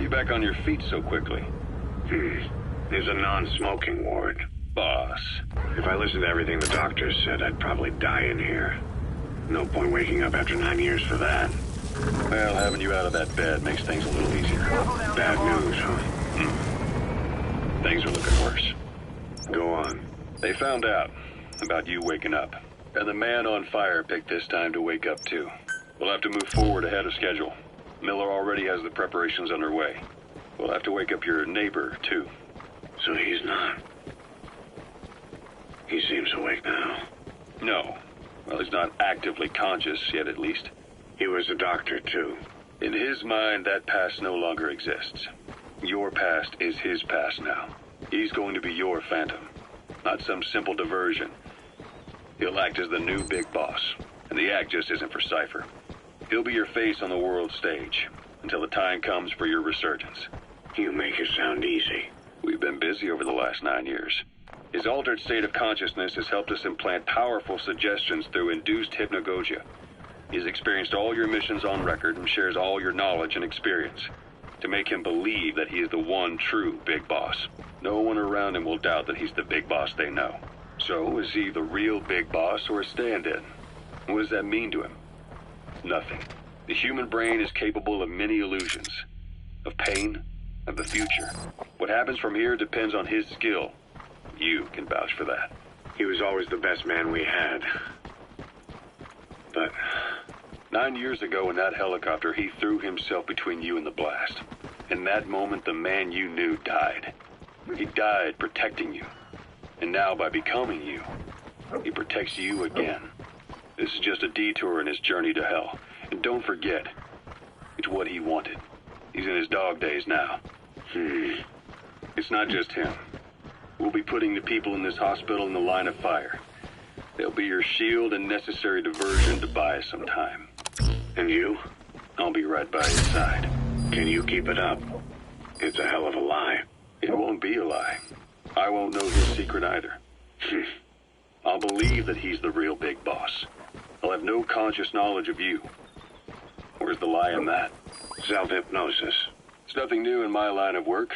you back on your feet so quickly? There's a non-smoking ward. Boss. If I listened to everything the doctors said, I'd probably die in here. No point waking up after 9 years for that. Well, having you out of that bed makes things a little easier. Bad news, huh? Things are looking worse. Go on. They found out about you waking up. And the man on fire picked this time to wake up, too. We'll have to move forward ahead of schedule. Miller already has the preparations underway. We'll have to wake up your neighbor, too. So he's not. He seems awake now. No. Well, he's not actively conscious yet, at least. He was a doctor, too. In his mind, that past no longer exists. Your past is his past now. He's going to be your phantom, not some simple diversion. He'll act as the new big boss, and the act just isn't for Cypher. He'll be your face on the world stage, until the time comes for your resurgence. You make it sound easy. We've been busy over the last 9 years. His altered state of consciousness has helped us implant powerful suggestions through induced hypnagogia. He's experienced all your missions on record and shares all your knowledge and experience to make him believe that he is the one true big boss. No one around him will doubt that he's the big boss they know. So, is he the real big boss or a stand-in? What does that mean to him? Nothing. The human brain is capable of many illusions. Of pain, of the future. What happens from here depends on his skill. You can vouch for that. He was always the best man we had. But 9 years ago in that helicopter, he threw himself between you and the blast. In that moment, the man you knew died. He died protecting you. And now, by becoming you, he protects you again. This is just a detour in his journey to hell. And don't forget, it's what he wanted. He's in his dog days now. It's not just him. We'll be putting the people in this hospital in the line of fire. They'll be your shield and necessary diversion to buy us some time. And you? I'll be right by his side. Can you keep it up? It's a hell of a lie. It won't be a lie. I won't know his secret either. I'll believe that he's the real big boss. I'll have no conscious knowledge of you. Where's the lie in that? Self-hypnosis. It's nothing new in my line of work.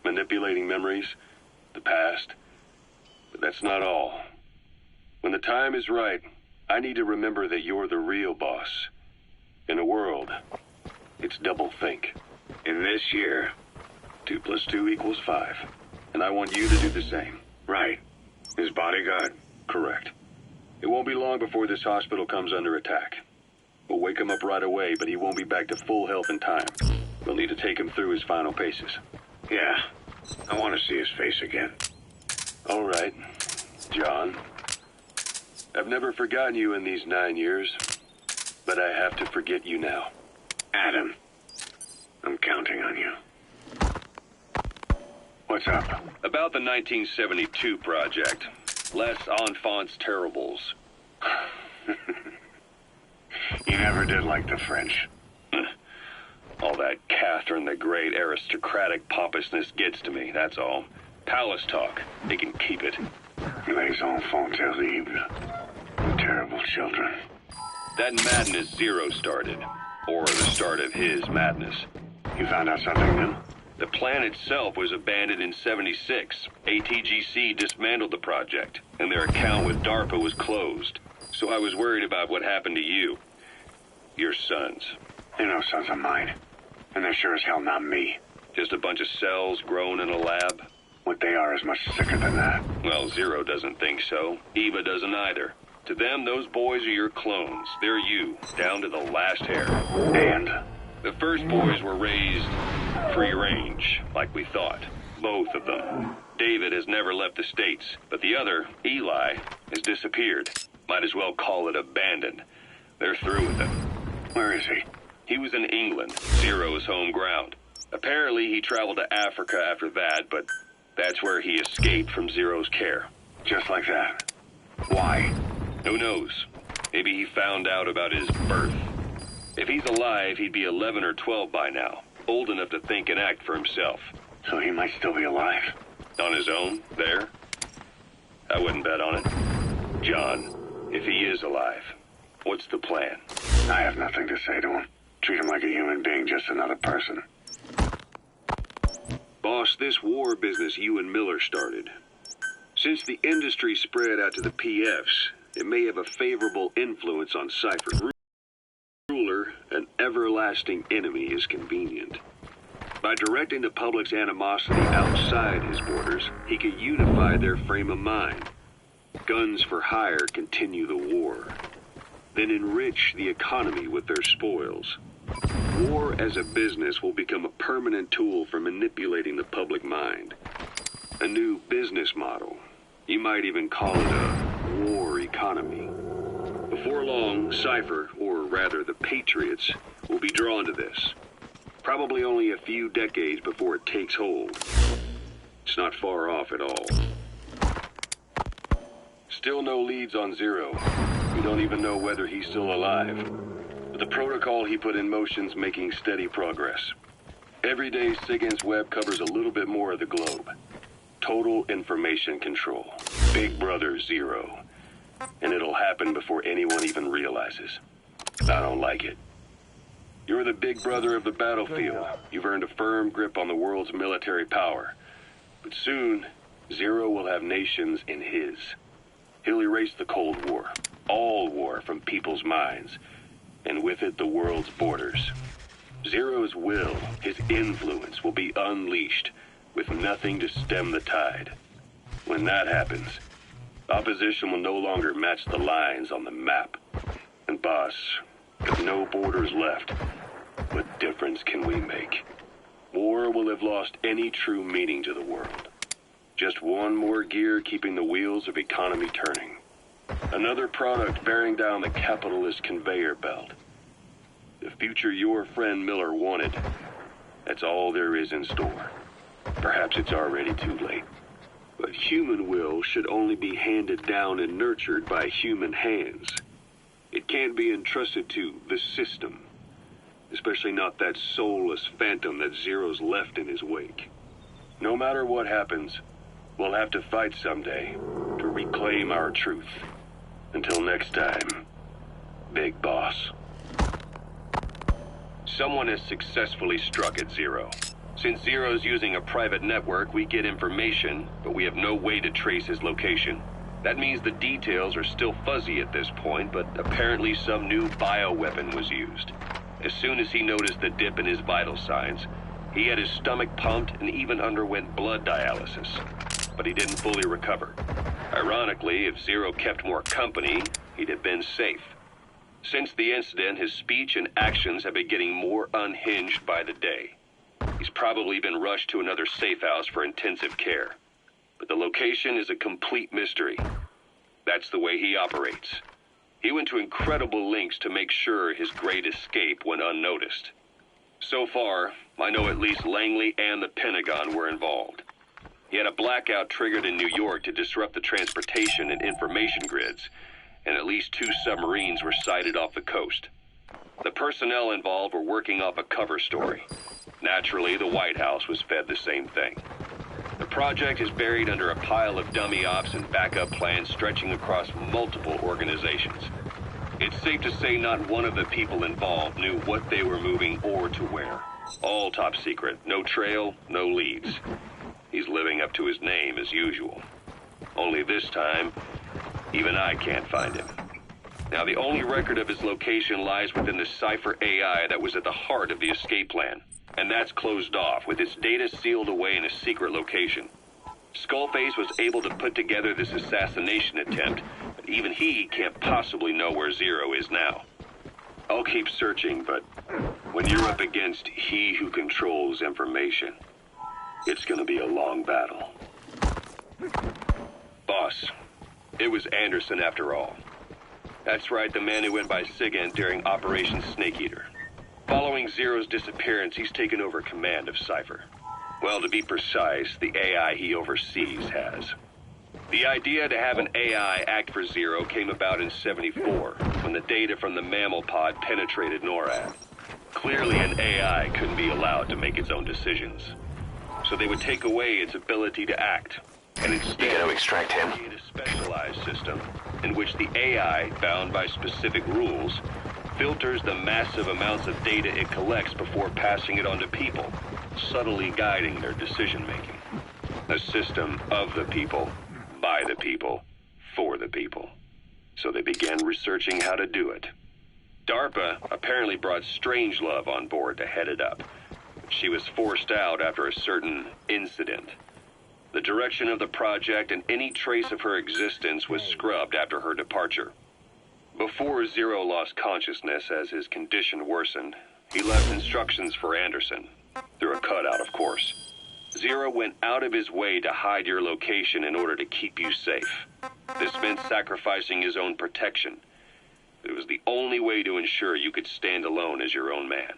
Manipulating memories, the past. But that's not all. When the time is right, I need to remember that you're the real boss. In a world, it's double think. In this year, 2 + 2 = 5. And I want you to do the same. Right. His bodyguard? Correct. It won't be long before this hospital comes under attack. We'll wake him up right away, but he won't be back to full health in time. We'll need to take him through his final paces. Yeah. I want to see his face again. All right, John. I've never forgotten you in these 9 years, but I have to forget you now. Adam, I'm counting on you. What's up? About the 1972 project. Les Enfants Terribles. You never did like the French. All that Catherine the Great aristocratic pompousness gets to me, that's all. Palace talk. They can keep it. Les enfants terribles. The terrible children. That madness Zero started. Or the start of his madness. You found out something new? The plan itself was abandoned in '76. ATGC dismantled the project, and their account with DARPA was closed. So I was worried about what happened to you. Your sons. They're no sons of mine. And they're sure as hell not me. Just a bunch of cells grown in a lab? What they are is much sicker than that. Well, Zero doesn't think so. Eva doesn't either. To them, those boys are your clones. They're you, down to the last hair. And? The first boys were raised free range, like we thought. Both of them. David has never left the States, but the other, Eli, has disappeared. Might as well call it abandoned. They're through with him. Where is he? He was in England, Zero's home ground. Apparently he traveled to Africa after that, but that's where he escaped from Zero's care. Just like that. Why? Who knows? Maybe he found out about his birth. If he's alive, he'd be 11 or 12 by now. Old enough to think and act for himself. So he might still be alive. On his own, there? I wouldn't bet on it. John, if he is alive, what's the plan? I have nothing to say to him. Treat him like a human being, just another person. Boss, this war business you and Miller started. Since the industry spread out to the PFs, it may have a favorable influence on Cypher. Ruler, an everlasting enemy, is convenient. By directing the public's animosity outside his borders, he could unify their frame of mind. Guns for hire continue the war. Then enrich the economy with their spoils. War as a business will become a permanent tool for manipulating the public mind. A new business model. You might even call it a war economy. Before long, Cypher, or rather the Patriots, will be drawn to this. Probably only a few decades before it takes hold. It's not far off at all. Still no leads on Zero. We don't even know whether he's still alive. But the protocol he put in motion's making steady progress. Every day, SIGINT's web covers a little bit more of the globe. Total information control. Big Brother Zero. And it'll happen before anyone even realizes. I don't like it. You're the big brother of the battlefield. You've earned a firm grip on the world's military power. But soon, Zero will have nations in his. He'll erase the Cold War, all war, from people's minds, and with it the world's borders. Zero's will, his influence, will be unleashed, with nothing to stem the tide. When that happens, opposition will no longer match the lines on the map. And boss, with no borders left, what difference can we make? War will have lost any true meaning to the world. Just one more gear keeping the wheels of economy turning. Another product bearing down the capitalist conveyor belt. The future your friend Miller wanted, that's all there is in store. Perhaps it's already too late. But human will should only be handed down and nurtured by human hands. It can't be entrusted to the system. Especially not that soulless phantom that Zero's left in his wake. No matter what happens, we'll have to fight someday to reclaim our truth. Until next time, Big Boss. Someone has successfully struck at Zero. Since Zero's using a private network, we get information, but we have no way to trace his location. That means the details are still fuzzy at this point, but apparently some new bioweapon was used. As soon as he noticed the dip in his vital signs, he had his stomach pumped and even underwent blood dialysis. But he didn't fully recover. Ironically, if Zero kept more company, he'd have been safe. Since the incident, his speech and actions have been getting more unhinged by the day. He's probably been rushed to another safe house for intensive care. But the location is a complete mystery. That's the way he operates. He went to incredible lengths to make sure his great escape went unnoticed. So far, I know at least Langley and the Pentagon were involved. He had a blackout triggered in New York to disrupt the transportation and information grids, and at least 2 submarines were sighted off the coast. The personnel involved were working off a cover story. Naturally, the White House was fed the same thing. The project is buried under a pile of dummy ops and backup plans stretching across multiple organizations. It's safe to say not one of the people involved knew what they were moving or to where. All top secret, no trail, no leads. He's living up to his name as usual. Only this time, even I can't find him. Now, the only record of his location lies within the Cypher AI that was at the heart of the escape plan. And that's closed off, with its data sealed away in a secret location. Skullface was able to put together this assassination attempt, but even he can't possibly know where Zero is now. I'll keep searching, but when you're up against he who controls information, it's gonna be a long battle. Boss, it was Anderson after all. That's right, the man who went by SIGINT during Operation Snake Eater. Following Zero's disappearance, he's taken over command of Cypher. Well, to be precise, the AI he oversees has. The idea to have an AI act for Zero came about in '74, when the data from the mammal pod penetrated NORAD. Clearly, an AI couldn't be allowed to make its own decisions. So they would take away its ability to act, and instead You gotta extract him. create a specialized system in which the AI, bound by specific rules, filters the massive amounts of data it collects before passing it on to people. subtly guiding their decision-making. A system of the people, by the people, for the people. So they began researching how to do it. DARPA apparently brought Strangelove on board to head it up. She was forced out after a certain incident. The direction of the project and any trace of her existence was scrubbed after her departure. Before Zero lost consciousness as his condition worsened, he left instructions for Anderson, through a cutout, of course. Zero went out of his way to hide your location in order to keep you safe. This meant sacrificing his own protection. It was the only way to ensure you could stand alone as your own man.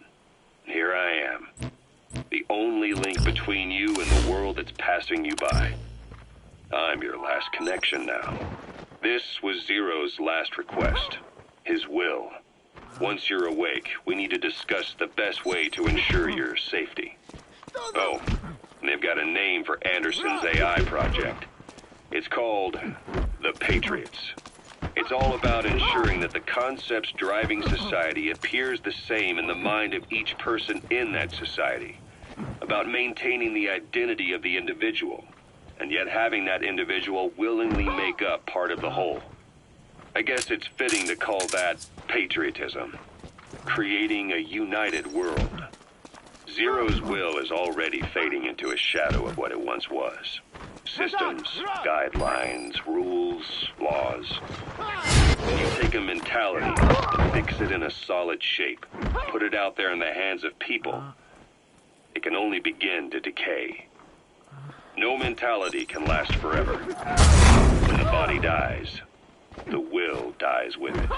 Here I am, the only link between you and the world that's passing you by. I'm your last connection now. This was Zero's last request, his will. Once you're awake, we need to discuss the best way to ensure your safety. Oh, and they've got a name for Anderson's AI project. It's called the Patriots. It's all about ensuring that the concepts driving society appears the same in the mind of each person in that society. About maintaining the identity of the individual, and yet having that individual willingly make up part of the whole. I guess it's fitting to call that patriotism. Creating a united world. Zero's will is already fading into a shadow of what it once was. Systems, guidelines, rules, laws. When you take a mentality and fix it in a solid shape, put it out there in the hands of people, it can only begin to decay. No mentality can last forever. When the body dies, the will dies with it.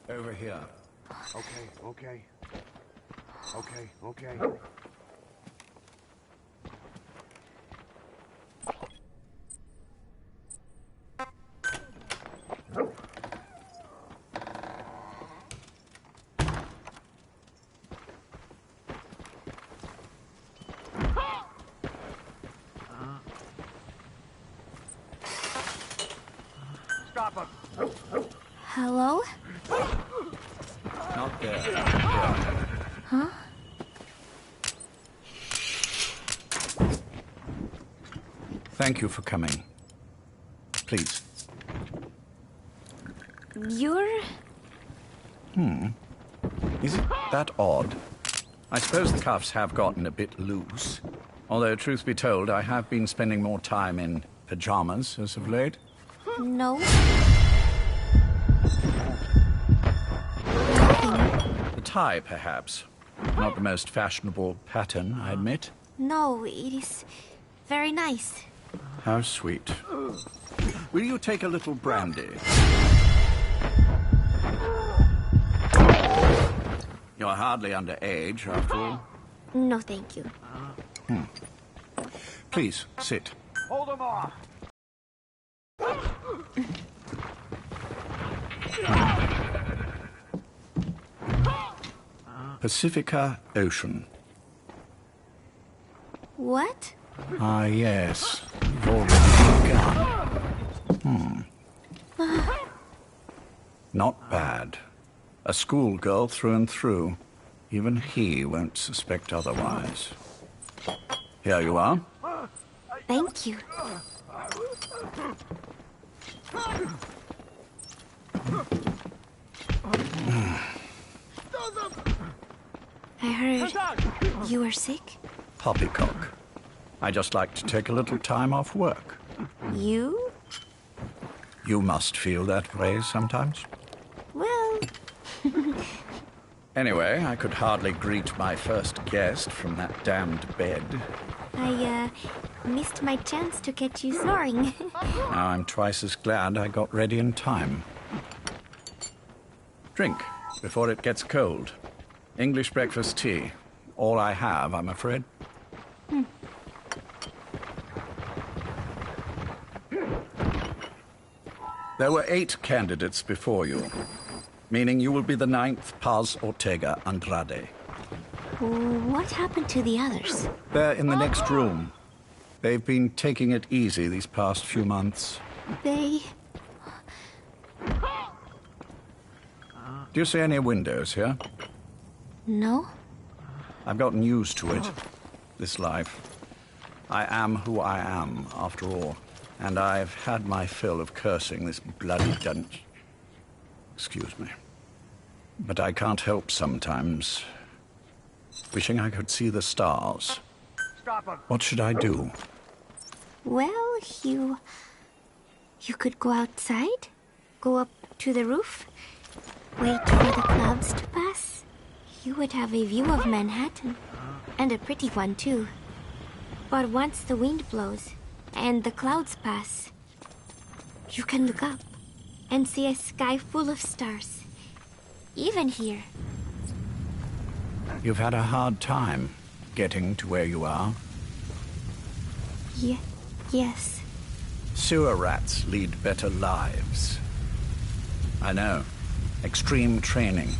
Over here. Okay. Stop him. Hello? Not there. Here. Huh? Thank you for coming. Please. You're... Is it that odd? I suppose the cuffs have gotten a bit loose. Although, truth be told, I have been spending more time in pajamas as of late. No. The tie, perhaps. Not the most fashionable pattern, I admit. No, it is very nice. How sweet. Will you take a little brandy? You're hardly underage, after all. No, thank you. Please, sit. Hold him off. Pacifica Ocean. What? Ah, yes. You've already begun. Not bad. A schoolgirl through and through. Even he won't suspect otherwise. Here you are. Thank you. I heard you were sick. Poppycock. I just like to take a little time off work. You? You must feel that way sometimes. Well, Anyway, I could hardly greet my first guest from that damned bed. I missed my chance to catch you snoring. Now I'm twice as glad I got ready in time. Drink. before it gets cold. English breakfast tea. All I have, I'm afraid. There were 8 candidates before you, meaning you will be the 9th Paz Ortega Andrade. What happened to the others? They're in the next room. They've been taking it easy these past few months. They... Do you see any windows here? No? I've gotten used to it, this life. I am who I am, after all. And I've had my fill of cursing this bloody dungeon. Excuse me. But I can't help sometimes wishing I could see the stars. Stop him. What should I do? Well, you could go outside, go up to the roof, wait for the clouds to pass. You would have a view of Manhattan, and a pretty one too. But once the wind blows and the clouds pass, you can look up and see a sky full of stars, even here. You've had a hard time getting to where you are. Yes. Sewer rats lead better lives. I know. Extreme training,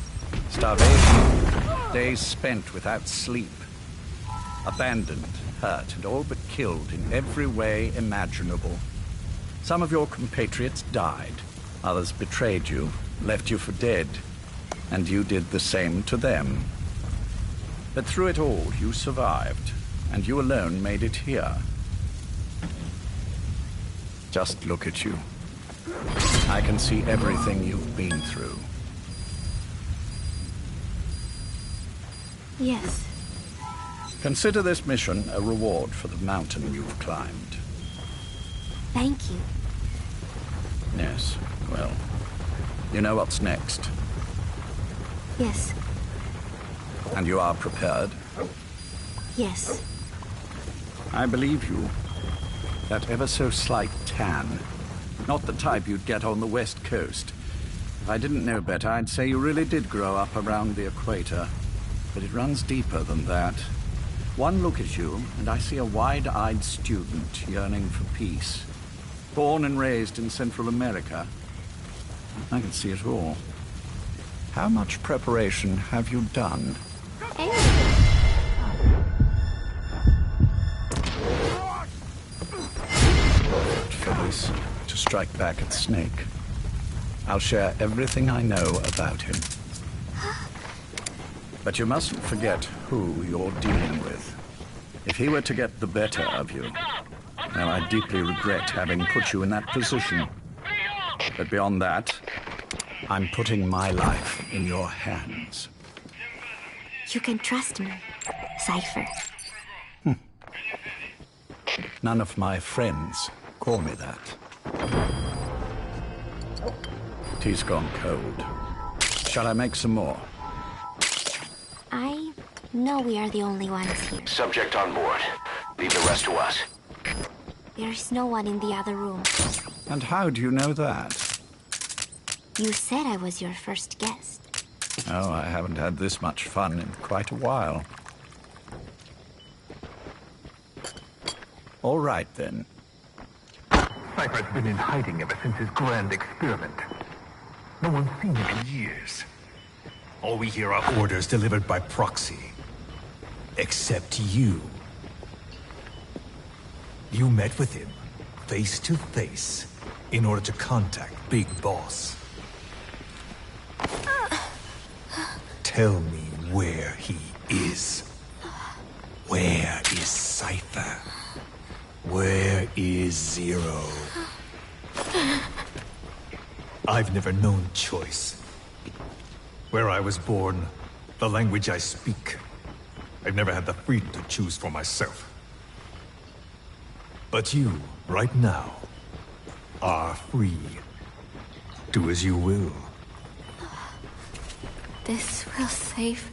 starvation, days spent without sleep, abandoned, hurt, and all but killed in every way imaginable. Some of your compatriots died. Others betrayed you, left you for dead, and you did the same to them. But through it all, you survived, and you alone made it here. Just look at you. I can see everything you've been through. Yes. Consider this mission a reward for the mountain you've climbed. Thank you. Yes, well, you know what's next. Yes. And you are prepared? Yes. I believe you. That ever so slight tan. Not the type you'd get on the West Coast. If I didn't know better, I'd say you really did grow up around the equator. But it runs deeper than that. One look at you, and I see a wide-eyed student yearning for peace. Born and raised in Central America. I can see it all. How much preparation have you done? Phyllis, to strike back at Snake. I'll share everything I know about him. But you mustn't forget who you're dealing with. If he were to get the better of you, well, I deeply regret having put you in that position. But beyond that, I'm putting my life in your hands. You can trust me, Cypher. None of my friends call me that. Tea's gone cold. Shall I make some more? I know we are the only ones here. Subject on board. Leave the rest to us. There's no one in the other room. And how do you know that? You said I was your first guest. Oh, I haven't had this much fun in quite a while. All right, then. Cypher's been in hiding ever since his grand experiment. No one's seen him in years. All we hear are orders delivered by proxy. Except you. You met with him, face to face, in order to contact Big Boss. Tell me where he is. Where is Cypher? Where is Zero? I've never known choice. Where I was born, the language I speak, I've never had the freedom to choose for myself. But you, right now, are free. Do as you will. This will save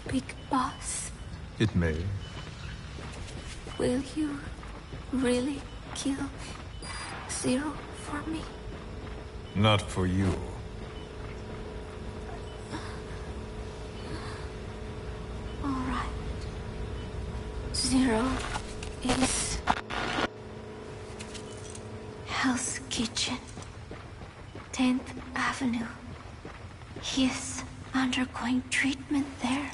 Big Boss. It may. Will you really kill Zero for me? Not for you. Hell's Kitchen, 10th Avenue. He is undergoing treatment there.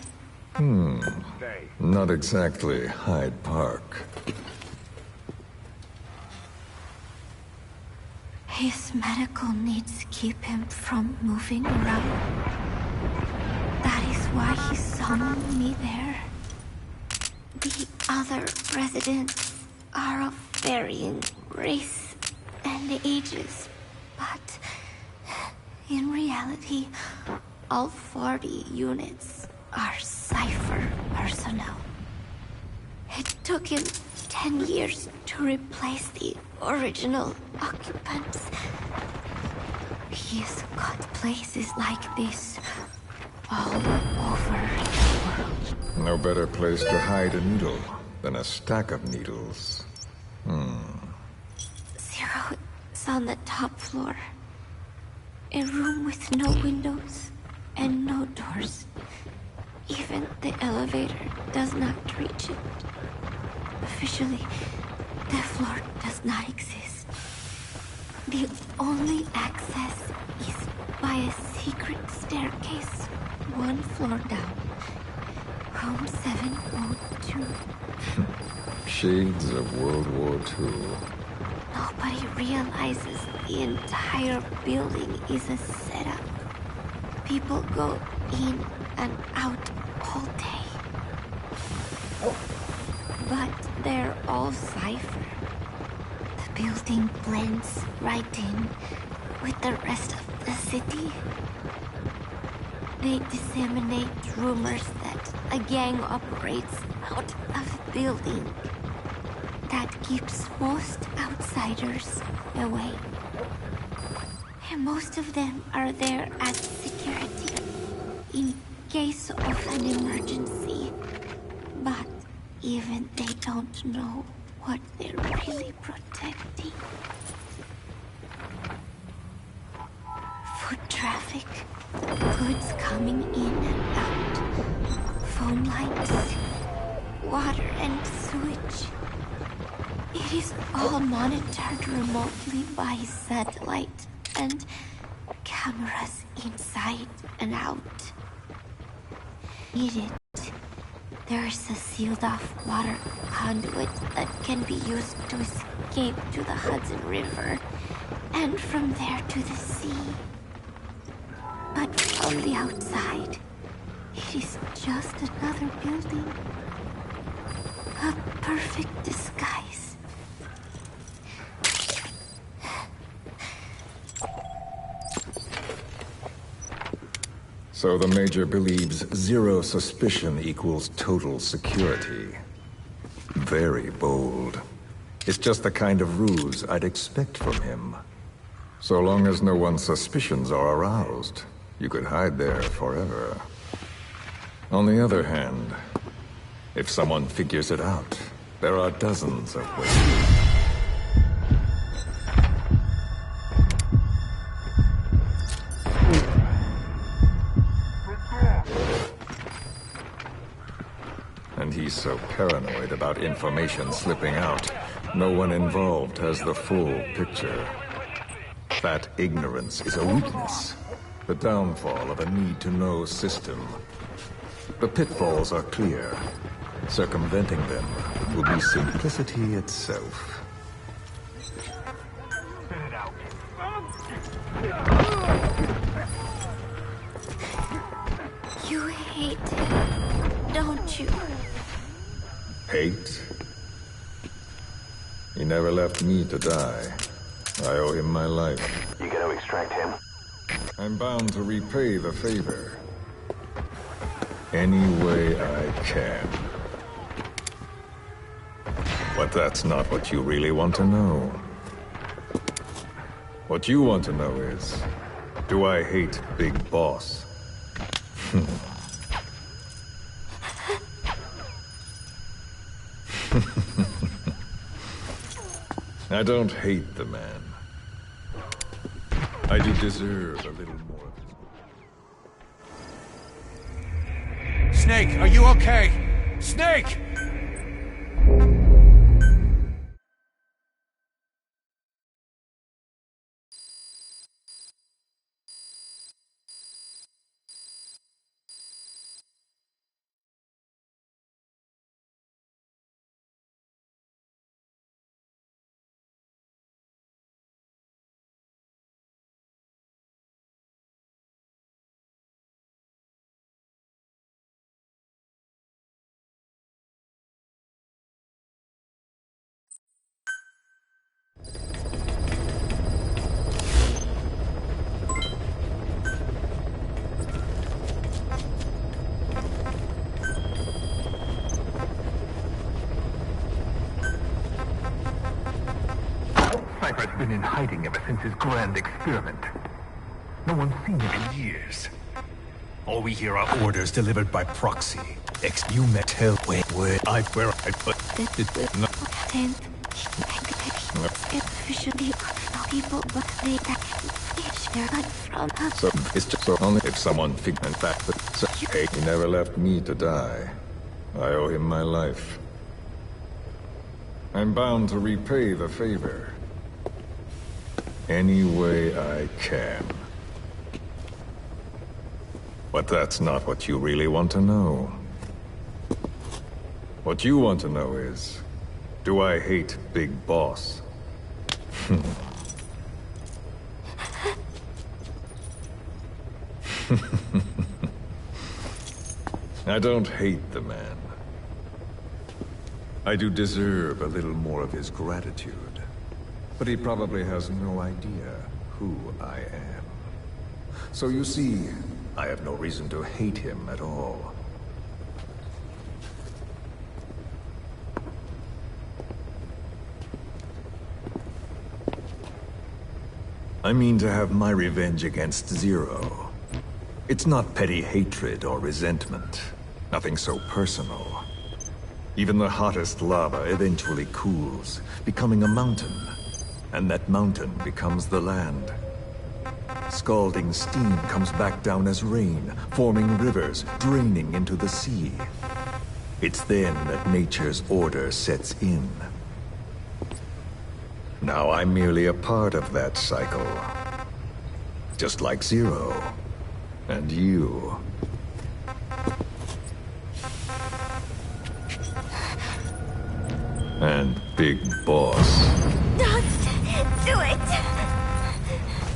Stay. Not exactly Hyde Park. His medical needs keep him from moving around. That is why he summoned me there. The other residents are of varying race and ages, but in reality, all 40 units are Cypher personnel. It took him 10 years to replace the original occupants. He's got places like this all over the world. No better place to hide a needle than a stack of needles. Zero is on the top floor. A room with no windows and no doors. Even the elevator does not reach it. Officially, the floor does not exist. The only access is by a secret staircase 1 floor down. Room 702. Shades of World War II. Nobody realizes the entire building is a setup. People go in and out all day. But they're all Cypher. The building blends right in with the rest of the city. They disseminate rumors that a gang operates out of the building. That keeps most outsiders away. And most of them are there as security in case of an emergency. But even they don't know what they're really protecting. Foot traffic, goods coming in and out, phone lines, water and sewage. It is all monitored remotely by satellite and cameras inside and out. Need it. There is a sealed-off water conduit that can be used to escape to the Hudson River, and from there to the sea. But from the outside, it is just another building. A perfect disguise. So the Major believes zero suspicion equals total security. Very bold. It's just the kind of ruse I'd expect from him. So long as no one's suspicions are aroused, you could hide there forever. On the other hand, if someone figures it out, there are dozens of ways. And he's so paranoid about information slipping out, no one involved has the full picture. That ignorance is a weakness, the downfall of a need-to-know system. The pitfalls are clear. Circumventing them will be simplicity itself. You hate him, don't you? Hate? He never left me to die. I owe him my life. You gonna extract him? I'm bound to repay the favor. Any way I can. But that's not what you really want to know. What you want to know is, do I hate Big Boss? I don't hate the man. I do deserve a little more of his... Snake, are you okay? Snake! been in hiding ever since his grand experiment. No one's seen him in years. All we hear are orders delivered by proxy. You met hell where I put it. No. Officially, people, but they they're not from us. So it's just so only if someone figured that. So, hey, he never left me to die. I owe him my life. I'm bound to repay the favor any way I can. But that's not what you really want to know. What you want to know is, do I hate Big Boss? I don't hate the man. I do deserve a little more of his gratitude. But he probably has no idea who I am. So you see, I have no reason to hate him at all. I mean to have my revenge against Zero. It's not petty hatred or resentment. Nothing so personal. Even the hottest lava eventually cools, becoming a mountain. And that mountain becomes the land. Scalding steam comes back down as rain, forming rivers, draining into the sea. It's then that nature's order sets in. Now I'm merely a part of that cycle. Just like Zero. And you. And Big Boss. Don't do it!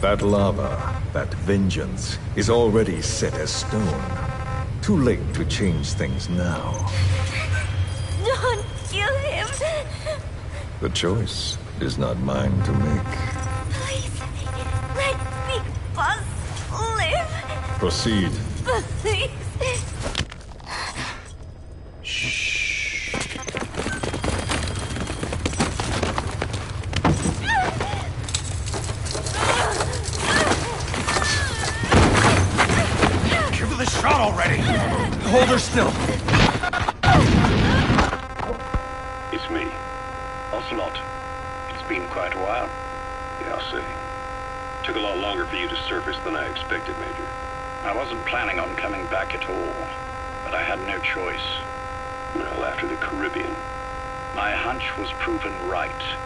That lava, that vengeance, is already set as stone. Too late to change things now. Don't kill him! The choice is not mine to make. Please, let Big Boss live! Proceed. Please! Already! Hold her still! It's me. Ocelot. It's been quite a while. Yeah, I'll say. Took a lot longer for you to surface than I expected, Major. I wasn't planning on coming back at all, but I had no choice. Well, after the Caribbean. My hunch was proven right.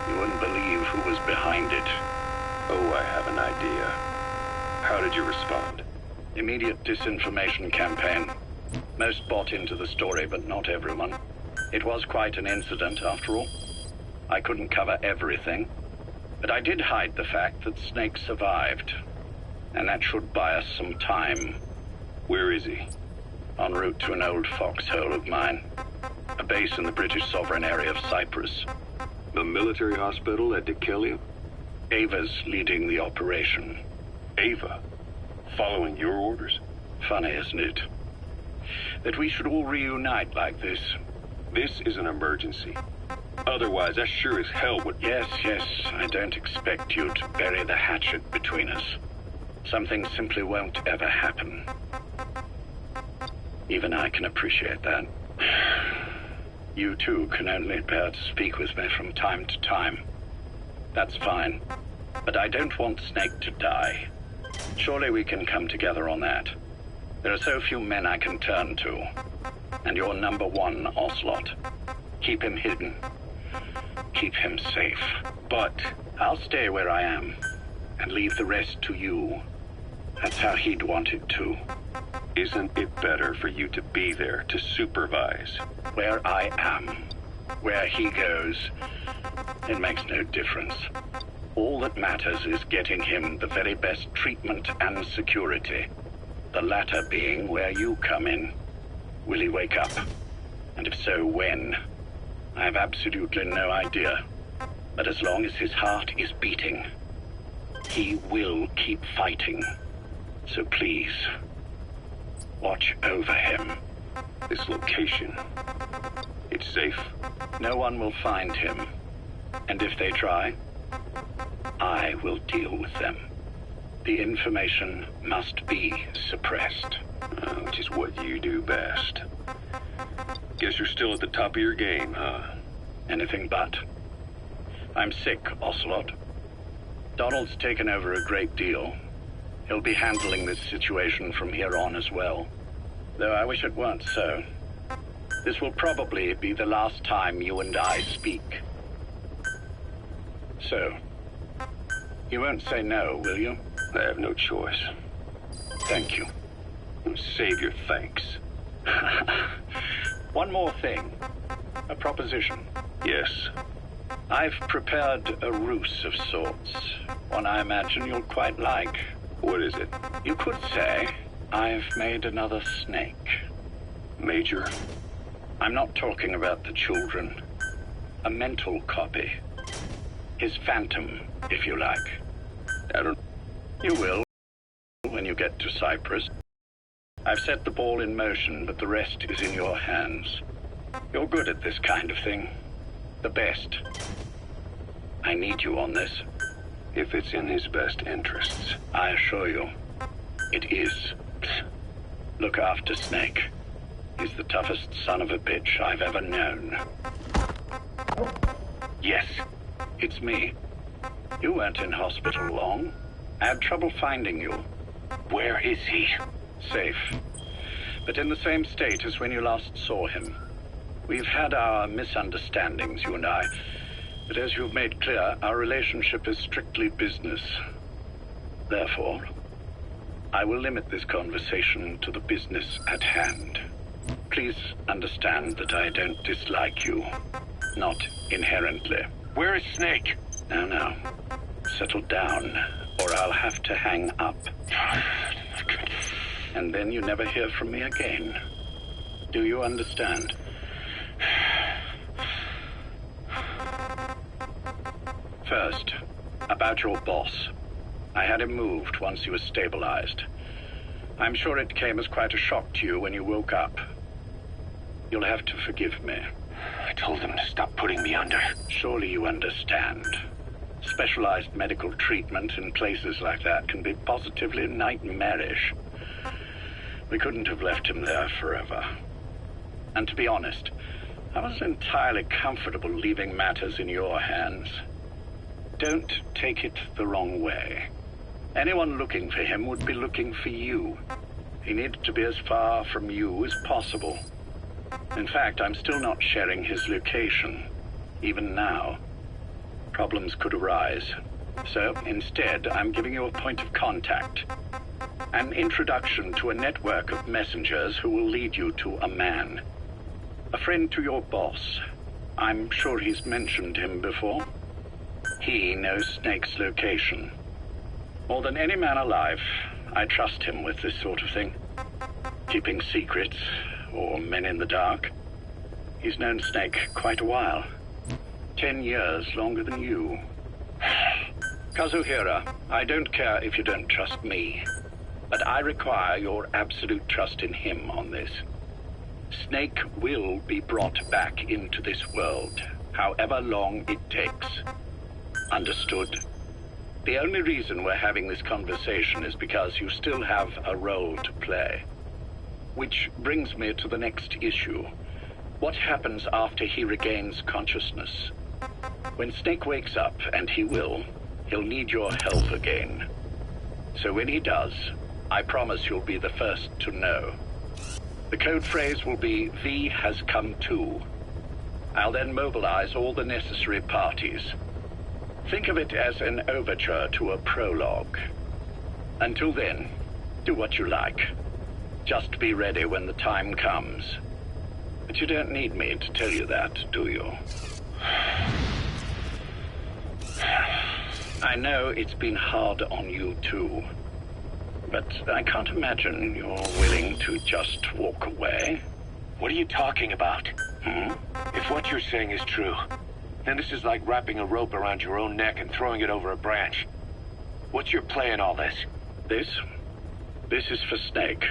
You wouldn't believe who was behind it. Oh, I have an idea. How did you respond? Immediate disinformation campaign. Most bought into the story, but not everyone. It was quite an incident, after all. I couldn't cover everything, but I did hide the fact that Snake survived. And that should buy us some time. Where is he? En route to an old foxhole of mine. A base in the British sovereign area of Cyprus. The military hospital at Dikelia? Ava's leading the operation. Ava? Following your orders? Funny, isn't it? That we should all reunite like this. This is an emergency. Otherwise, I sure as hell would... Yes, I don't expect you to bury the hatchet between us. Something simply won't ever happen. Even I can appreciate that. You too can only bear to speak with me from time to time. That's fine. But I don't want Snake to die. Surely we can come together on that. There are so few men I can turn to. And you're number one, Ocelot. Keep him hidden. Keep him safe. But I'll stay where I am and leave the rest to you. That's how he'd want it too. Isn't it better for you to be there to supervise? Where I am, where he goes, it makes no difference. All that matters is getting him the very best treatment and security. The latter being where you come in. Will he wake up? And if so, when? I have absolutely no idea. But as long as his heart is beating, he will keep fighting. So please, watch over him. This location, it's safe? No one will find him. And if they try, I will deal with them. The information must be suppressed. Which is what you do best. Guess you're still at the top of your game, huh? Anything but. I'm sick, Ocelot. Donald's taken over a great deal. He'll be handling this situation from here on as well. Though I wish it weren't so. This will probably be the last time you and I speak. So, you won't say no, will you? I have no choice. Thank you. Save your thanks. One more thing. A proposition. Yes. I've prepared a ruse of sorts. One I imagine you'll quite like. What is it? You could say I've made another snake. Major? I'm not talking about the children. A mental copy. His phantom, if you like. I don't... You will, when you get to Cyprus. I've set the ball in motion, but the rest is in your hands. You're good at this kind of thing. The best. I need you on this. If it's in his best interests. I assure you, it is. Look after Snake. He's the toughest son of a bitch I've ever known. Yes, it's me. You weren't in hospital long. I had trouble finding you. Where is he? Safe. But in the same state as when you last saw him. We've had our misunderstandings, you and I. But as you've made clear, our relationship is strictly business. Therefore, I will limit this conversation to the business at hand. Please understand that I don't dislike you. Not inherently. Where is Snake? Now. Settle down, or I'll have to hang up. And then you never hear from me again. Do you understand? First, about your boss. I had him moved once he was stabilized. I'm sure it came as quite a shock to you when you woke up. You'll have to forgive me. I told him to stop putting me under. Surely you understand. Specialized medical treatment in places like that can be positively nightmarish. We couldn't have left him there forever. And to be honest, I wasn't entirely comfortable leaving matters in your hands. Don't take it the wrong way. Anyone looking for him would be looking for you. He needed to be as far from you as possible. In fact, I'm still not sharing his location, even now. Problems could arise. So, instead, I'm giving you a point of contact. An introduction to a network of messengers who will lead you to a man. A friend to your boss. I'm sure he's mentioned him before. He knows Snake's location. More than any man alive, I trust him with this sort of thing. Keeping secrets, or men in the dark. He's known Snake quite a while. 10 years longer than you. Kazuhira, I don't care if you don't trust me, but I require your absolute trust in him on this. Snake will be brought back into this world, however long it takes. Understood? The only reason we're having this conversation is because you still have a role to play. Which brings me to the next issue. What happens after he regains consciousness? When Snake wakes up, and he will, he'll need your help again. So when he does, I promise you'll be the first to know. The code phrase will be, V has come to. I'll then mobilize all the necessary parties. Think of it as an overture to a prologue. Until then, do what you like. Just be ready when the time comes. But you don't need me to tell you that, do you? I know it's been hard on you too. But I can't imagine you're willing to just walk away. What are you talking about? If what you're saying is true, then this is like wrapping a rope around your own neck and throwing it over a branch. What's your play in all this? This is for Snake.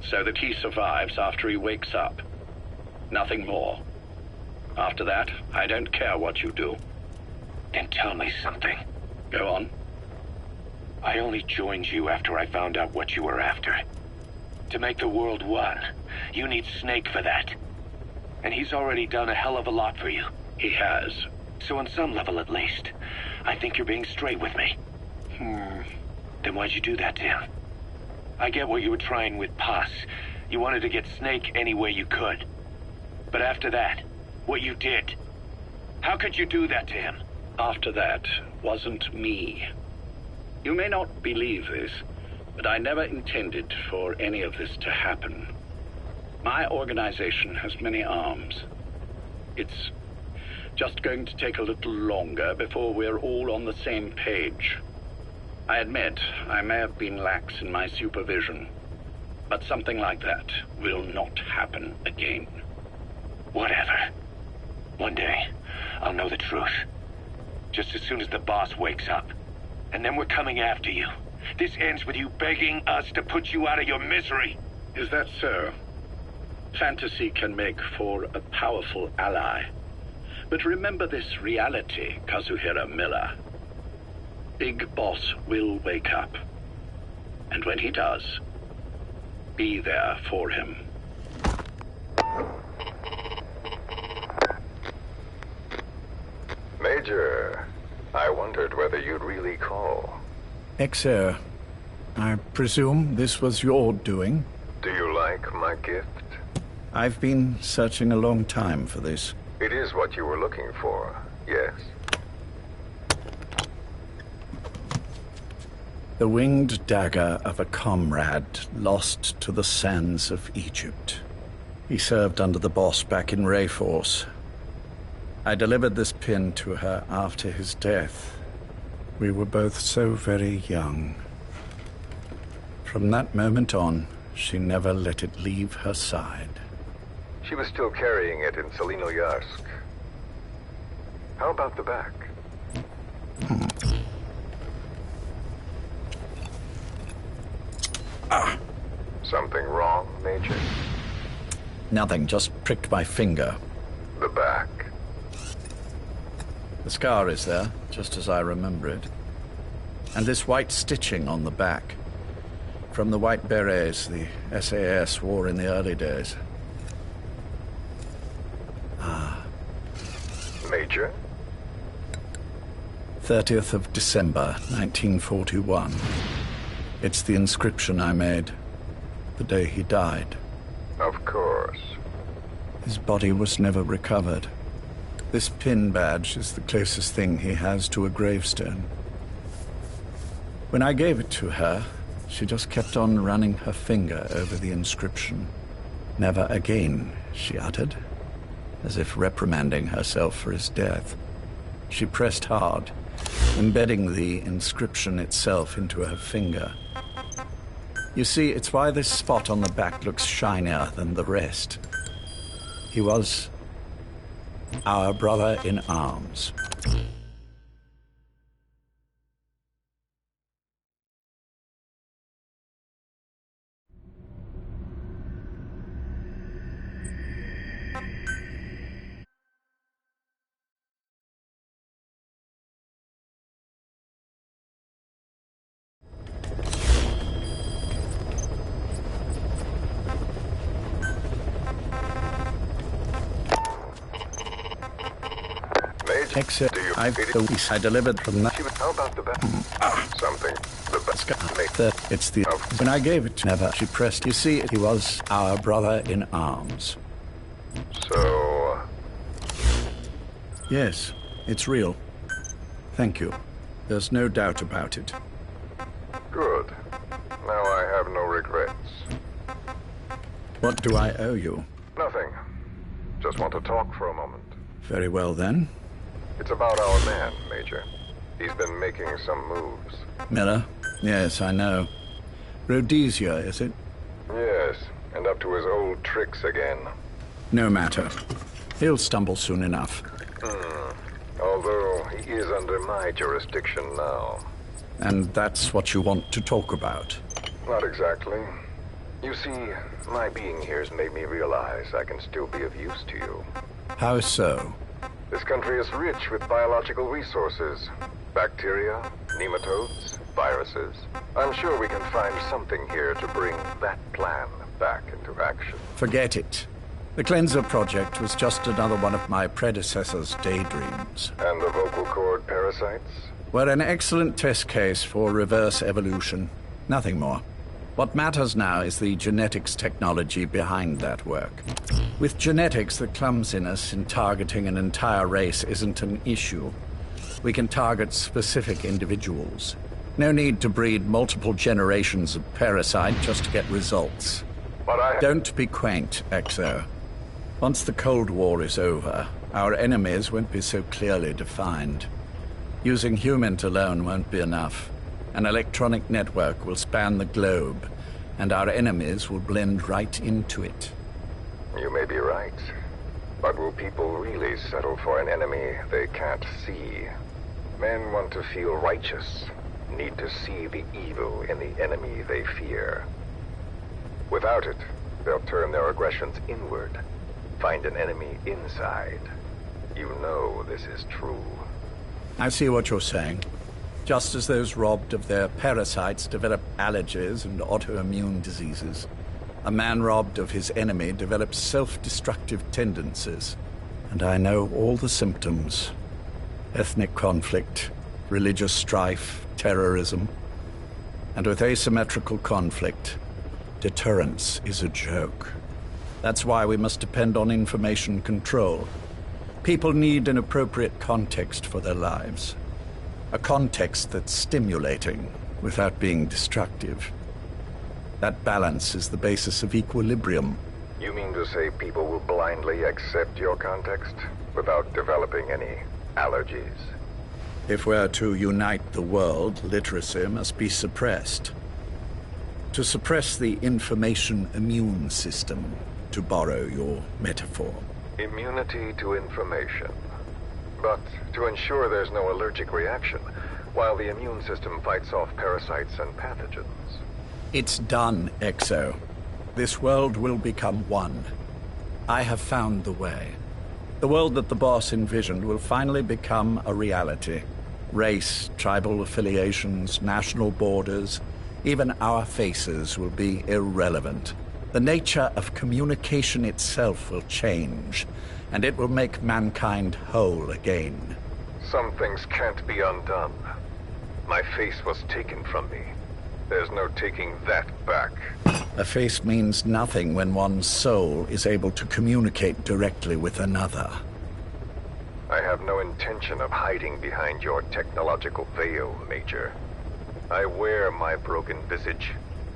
So that he survives after he wakes up. Nothing more. After that, I don't care what you do. Then tell me something. Go on. I only joined you after I found out what you were after. To make the world one, you need Snake for that. And he's already done a hell of a lot for you. He has. So on some level at least, I think you're being straight with me. Then why'd you do that to him? I get what you were trying with Paz. You wanted to get Snake any way you could. But after that, what you did, how could you do that to him? After that wasn't me. You may not believe this, but I never intended for any of this to happen. My organization has many arms. It's just going to take a little longer before we're all on the same page. I admit I may have been lax in my supervision, but something like that will not happen again. Whatever. One day, I'll know the truth. Just as soon as the boss wakes up. And then we're coming after you. This ends with you begging us to put you out of your misery. Is that so? Fantasy can make for a powerful ally. But remember this reality, Kazuhira Miller. Big Boss will wake up. And when he does, be there for him. Major, I wondered whether you'd really call. Exer, I presume this was your doing? Do you like my gift? I've been searching a long time for this. It is what you were looking for, yes. The winged dagger of a comrade lost to the sands of Egypt. He served under the boss back in Rayforce. I delivered this pin to her after his death. We were both so very young. From that moment on, she never let it leave her side. She was still carrying it in Selinoyarsk. How about the back? Something wrong, Major? Nothing, just pricked my finger. The back. The scar is there, just as I remember it. And this white stitching on the back. From the white berets the SAS wore in the early days. Major? 30th of December, 1941. It's the inscription I made the day he died. Of course. His body was never recovered. This pin badge is the closest thing he has to a gravestone. When I gave it to her, she just kept on running her finger over the inscription. Never again, she uttered, as if reprimanding herself for his death. She pressed hard, embedding the inscription itself into her finger. You see, it's why this spot on the back looks shinier than the rest. He was our brother in arms. Except I delivered from that. How about the back? Something. The back. It's the... When I gave it to never, she pressed. You see, he was our brother in arms. So... Yes, it's real. Thank you. There's no doubt about it. Good. Now I have no regrets. What do I owe you? Nothing. Just want to talk for a moment. Very well, then. It's about our man, Major. He's been making some moves. Miller? Yes, I know. Rhodesia, is it? Yes, and up to his old tricks again. No matter. He'll stumble soon enough. Although he is under my jurisdiction now. And that's what you want to talk about? Not exactly. You see, my being here has made me realize I can still be of use to you. How so? This country is rich with biological resources. Bacteria, nematodes, viruses. I'm sure we can find something here to bring that plan back into action. Forget it. The Cleanser Project was just another one of my predecessor's daydreams. And the vocal cord parasites? Were an excellent test case for reverse evolution. Nothing more. What matters now is the genetics technology behind that work. With genetics, the clumsiness in targeting an entire race isn't an issue. We can target specific individuals. No need to breed multiple generations of parasite just to get results. But Don't be quaint, Exo. Once the Cold War is over, our enemies won't be so clearly defined. Using humans alone won't be enough. An electronic network will span the globe, and our enemies will blend right into it. You may be right. But will people really settle for an enemy they can't see? Men want to feel righteous, need to see the evil in the enemy they fear. Without it, they'll turn their aggressions inward, find an enemy inside. You know this is true. I see what you're saying. Just as those robbed of their parasites develop allergies and autoimmune diseases, a man robbed of his enemy develops self-destructive tendencies. And I know all the symptoms. Ethnic conflict, religious strife, terrorism. And with asymmetrical conflict, deterrence is a joke. That's why we must depend on information control. People need an appropriate context for their lives. A context that's stimulating without being destructive. That balance is the basis of equilibrium. You mean to say people will blindly accept your context without developing any allergies? If we're to unite the world, literacy must be suppressed. To suppress the information immune system, to borrow your metaphor. Immunity to information. But to ensure there's no allergic reaction, while the immune system fights off parasites and pathogens. It's done, Exo. This world will become one. I have found the way. The world that the boss envisioned will finally become a reality. Race, tribal affiliations, national borders, even our faces will be irrelevant. The nature of communication itself will change, and it will make mankind whole again. Some things can't be undone. My face was taken from me. There's no taking that back. A face means nothing when one's soul is able to communicate directly with another. I have no intention of hiding behind your technological veil, Major. I wear my broken visage,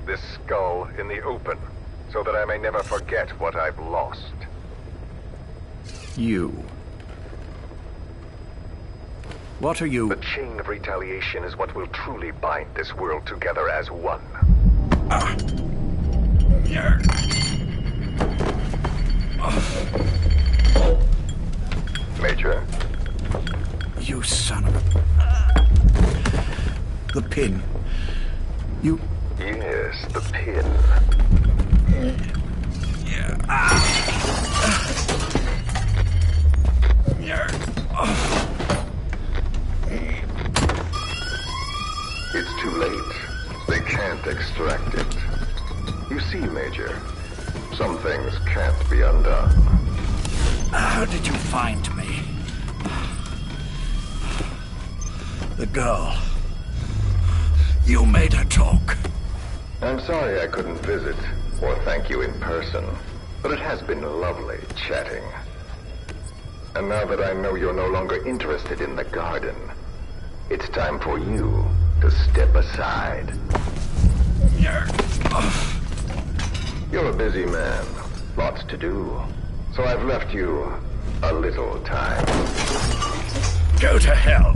this skull, in the open, so that I may never forget what I've lost. You. What are you? The chain of retaliation is what will truly bind this world together as one. Major? You son of a... The pin. You... Yes, the pin. It's too late. They can't extract it. You see, Major, some things can't be undone. How did you find me? The girl. You made her talk. I'm sorry I couldn't visit or thank you in person, but it has been lovely chatting. And now that I know you're no longer interested in the garden, it's time for you to step aside. You're a busy man, lots to do, so I've left you a little time. Go to hell!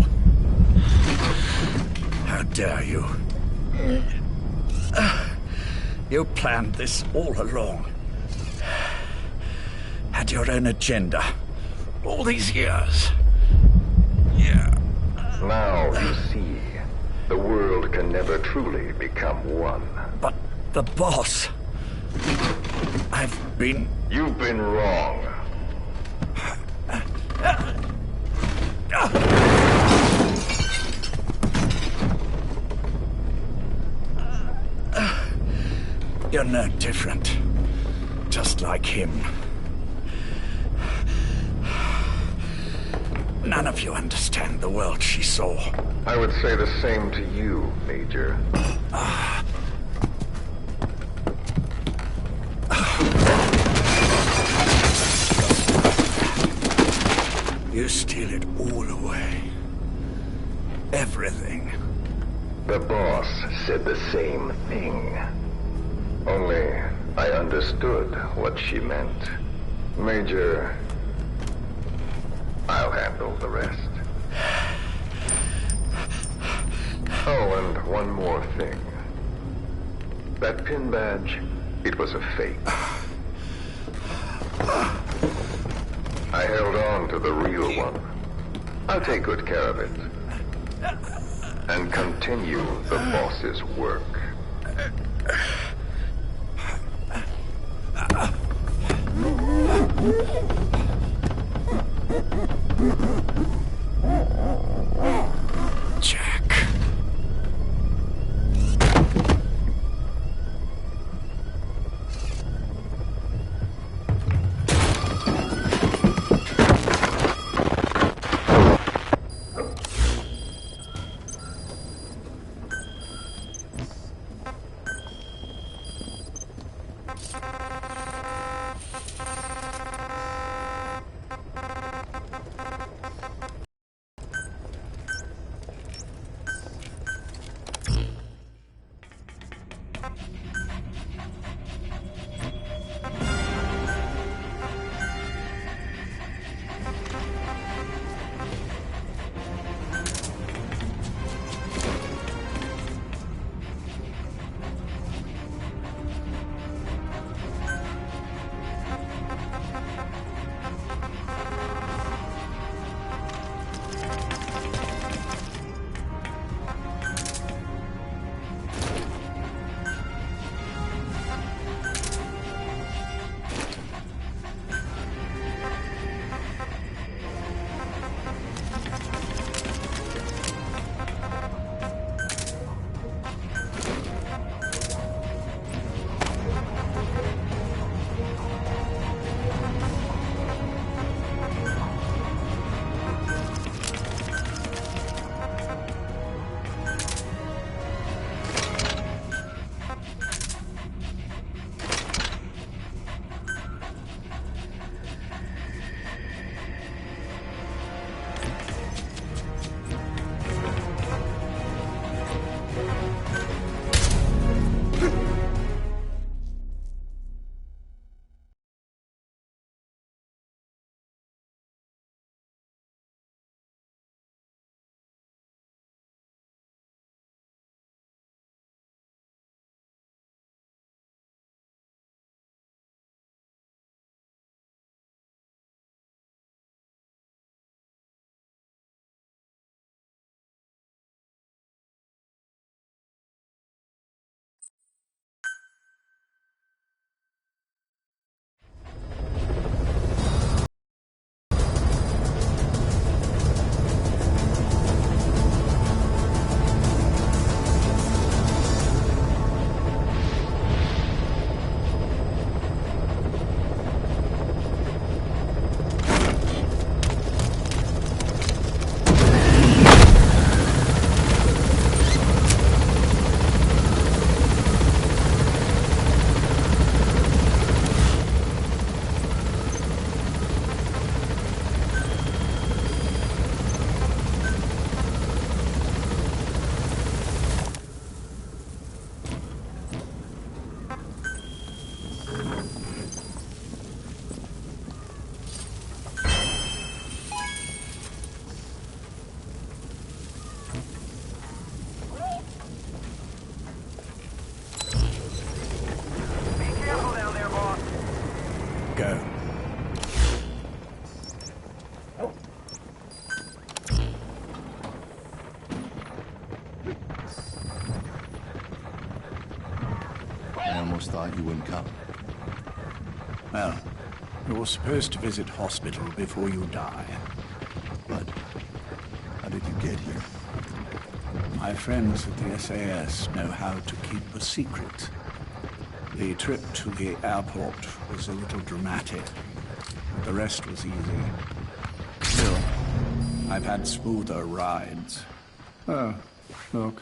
How dare you? You planned this all along. Had your own agenda. All these years. Yeah. Now you see, the world can never truly become one. But the boss... You've been wrong. You're no different. Just like him. None of you understand the world she saw. I would say the same to you, Major. You steal it all away. Everything. The boss said the same thing. Only I understood what she meant. Major, I'll handle the rest. Oh, and one more thing. That pin badge, it was a fake. I held on to the real one. I'll take good care of it. And continue the boss's work. Jack. almost thought you wouldn't come. Well, you're supposed to visit hospital before you die. But how did you get here? My friends at the SAS know how to keep a secret. The trip to the airport was a little dramatic. The rest was easy. Still, I've had smoother rides. Oh, look.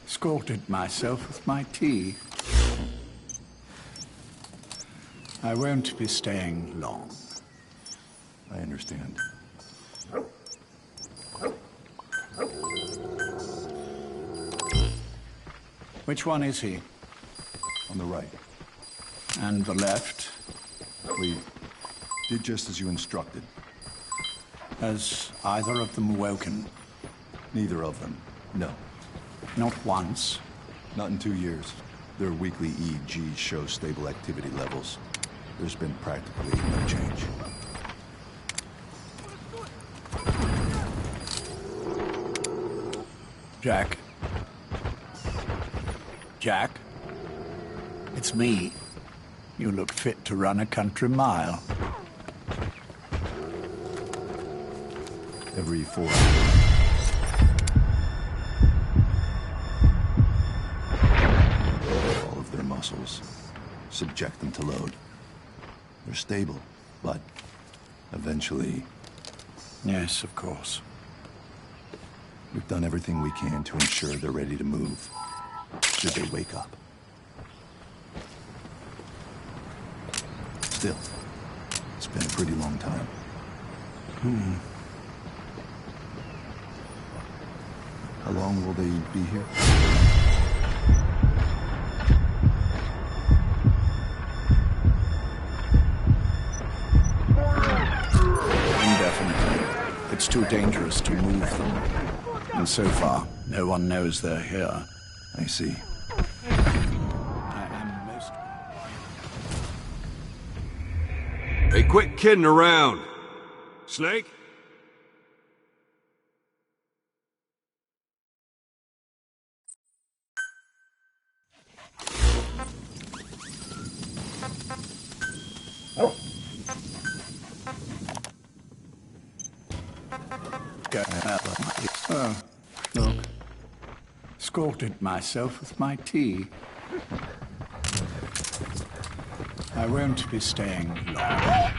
Escorted myself with my tea. I won't be staying long. I understand. Which one is he? On the right. And the left? We did just as you instructed. Has either of them woken? Neither of them. No. Not once. Not in 2 years. Their weekly EEGs show stable activity levels. There's been practically no change. Jack? Jack? It's me. You look fit to run a country mile. Every 4 hours. All of their muscles. Subject them to load. They're stable, but eventually... Yes, of course. We've done everything we can to ensure they're ready to move. Should they wake up. Still, it's been a pretty long time. How long will they be here? Indefinitely. It's too dangerous to move them. And so far, no one knows they're here. I see. I am most... Hey, quit kidding around. Snake? Oh, look. Escorted myself with my tea. I won't be staying long. I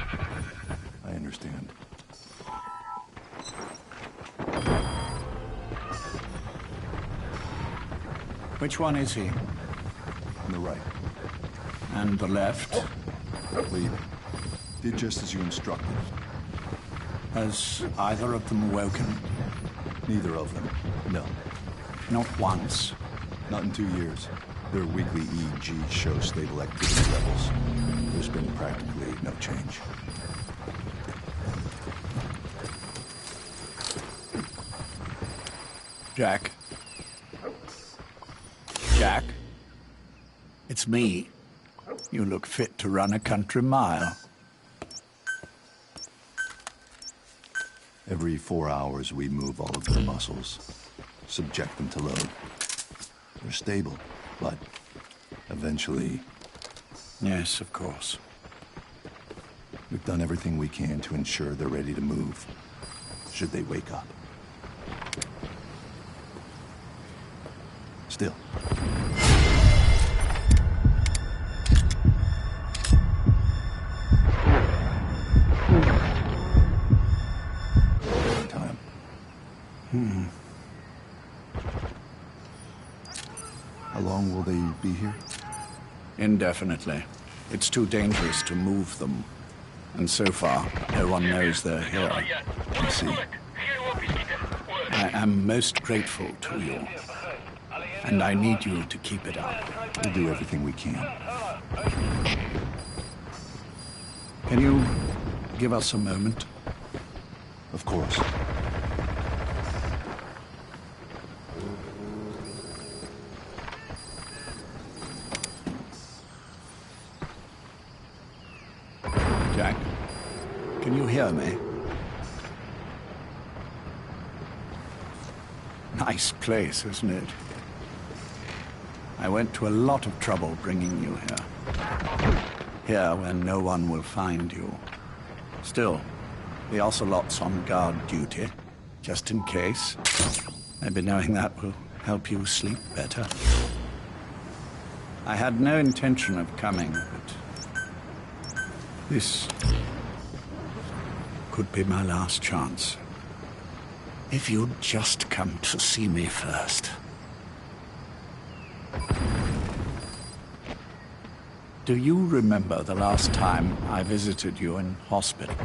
understand. Which one is he? On the right. And the left? We did just as you instructed. Has either of them woken? Neither of them. No. Not once. Not in 2 years. Their weekly EEGs show stable activity levels. There's been practically no change. Jack? Jack? It's me. You look fit to run a country mile. Every 4 hours, we move all of their muscles, subject them to load. They're stable, but eventually... Yes, of course. We've done everything we can to ensure they're ready to move, should they wake up. Still. How long will they be here? Indefinitely. It's too dangerous to move them. And so far, no one knows they're here. I see. I am most grateful to you. And I need you to keep it up. We'll do everything we can. Can you give us a moment? Of course. Jack, can you hear me? Nice place, isn't it? I went to a lot of trouble bringing you here. Here where no one will find you. Still, the Ocelot's on guard duty, just in case. Maybe knowing that will help you sleep better. I had no intention of coming, but this could be my last chance. If you'd just come to see me first. Do you remember the last time I visited you in hospital?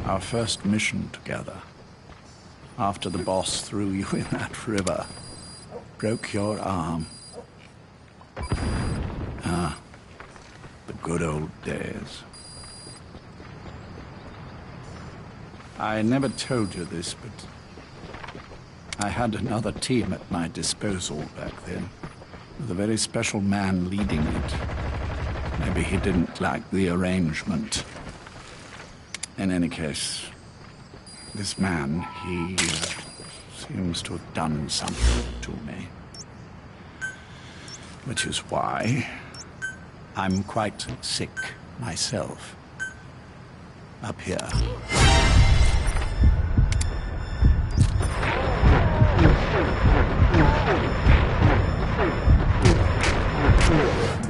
Our first mission together. After the boss threw you in that river. Broke your arm. Ah, the good old days. I never told you this, but I had another team at my disposal back then, with a very special man leading it. Maybe he didn't like the arrangement. In any case, this man, he seems to have done something to me. Which is why I'm quite sick myself. Up here.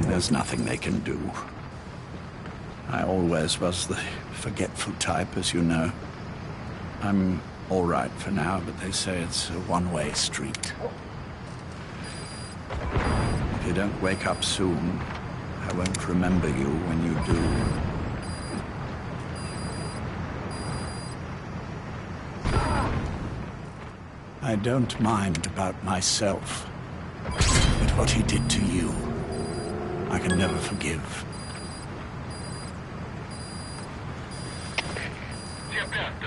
There's nothing they can do. I always was the forgetful type, as you know. I'm all right for now, but they say it's a one-way street. If you don't wake up soon, I won't remember you when you do. I don't mind about myself, but what he did to you, I can never forgive.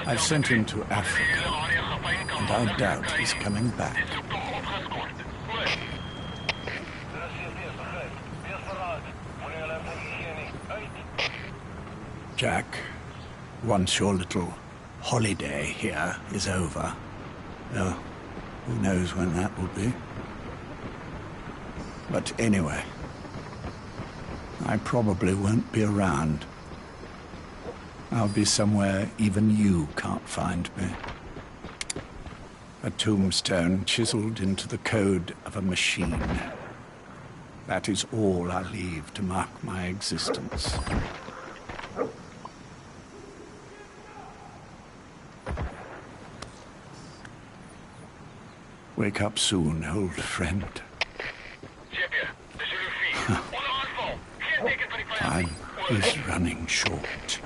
I've sent him to Africa, and I doubt he's coming back. Jack, once your little holiday here is over, well, who knows when that will be. But anyway, I probably won't be around. I'll be somewhere even you can't find me. A tombstone chiseled into the code of a machine. That is all I leave to mark my existence. Wake up soon, old friend. Time is running short.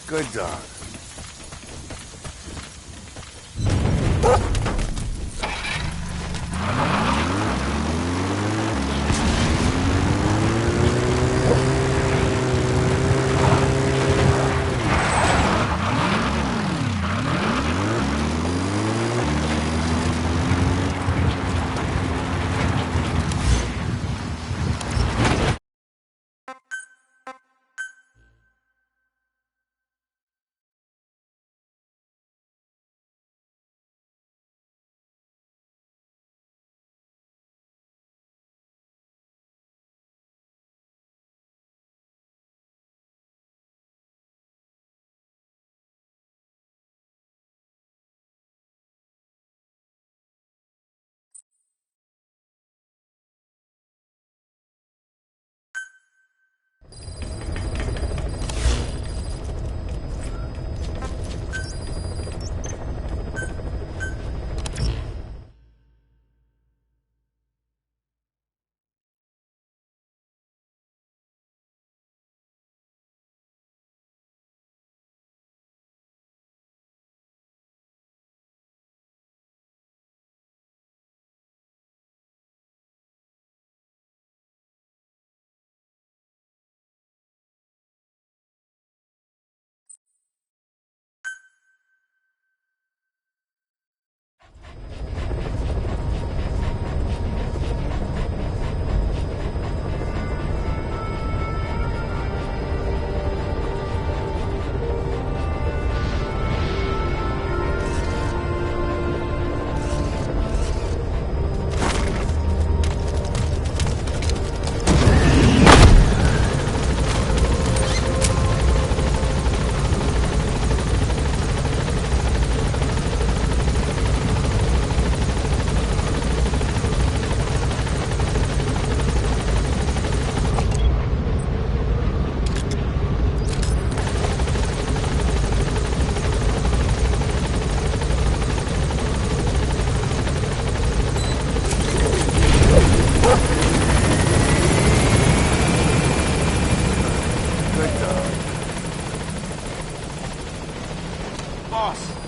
Good dog.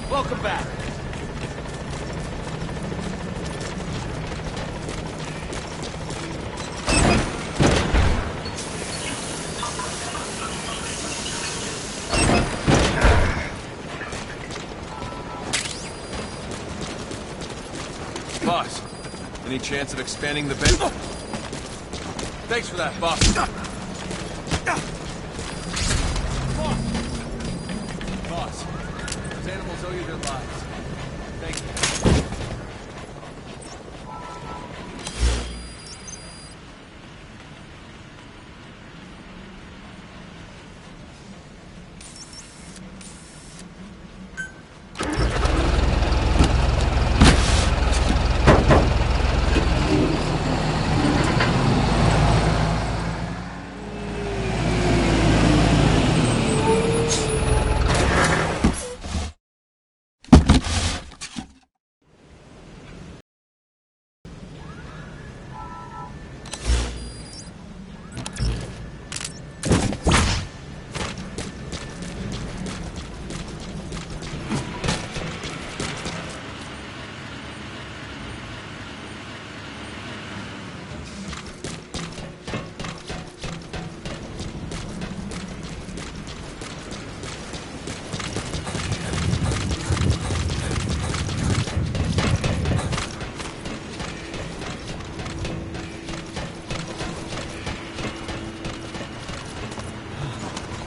Welcome back. Boss, any chance of expanding the base? Thanks for that, boss. Boss, those animals owe you their lives. Thank you.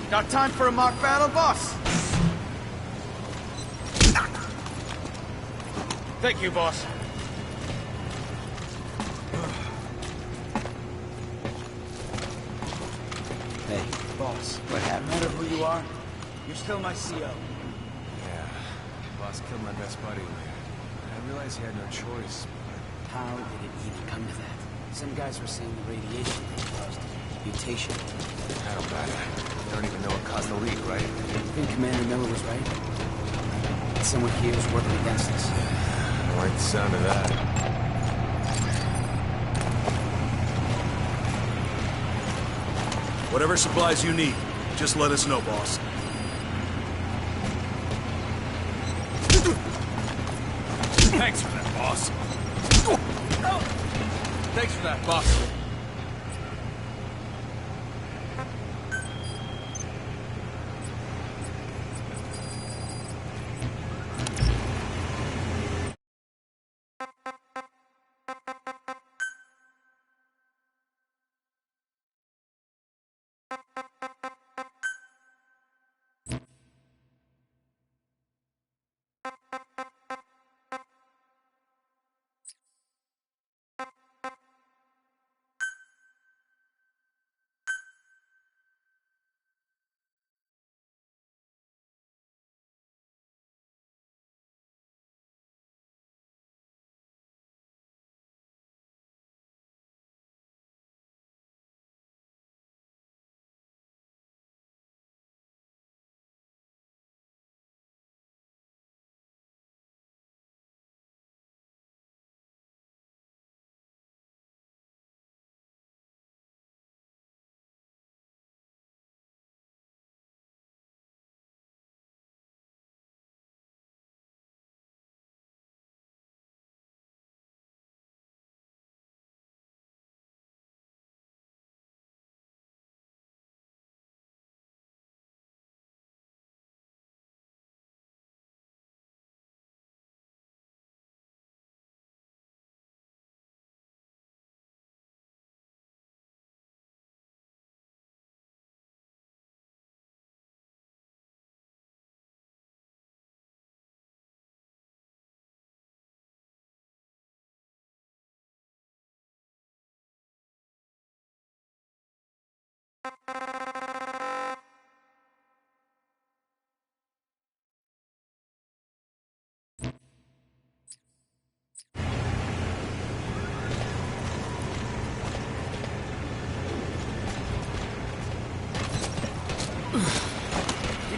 Got time for a mock battle, boss? Thank you, boss. Hey, boss. What happened? No matter who you are, you're still my CO. Yeah, boss killed my best buddy. I realized he had no choice, but... How did it even come to that? Some guys were saying the radiation caused mutation. I don't matter. I don't even know what caused the leak, right? I think Commander Miller was right. Someone here was working against us. I don't like the sound of that. Whatever supplies you need, just let us know, boss. boss. Thanks for that, boss.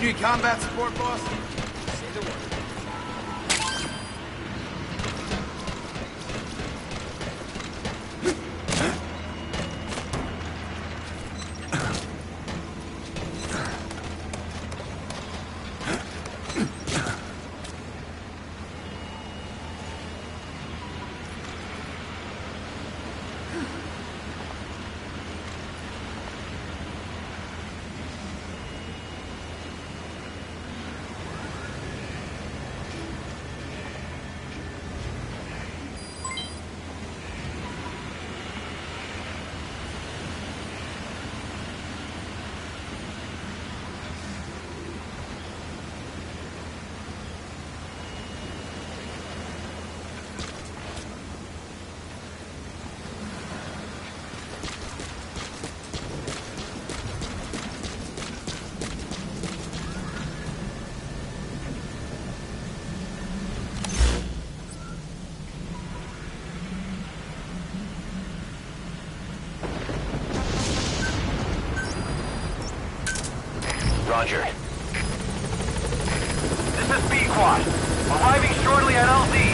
You need combat support, boss? Say the word. Roger. This is B-Quad. Arriving shortly at LZ.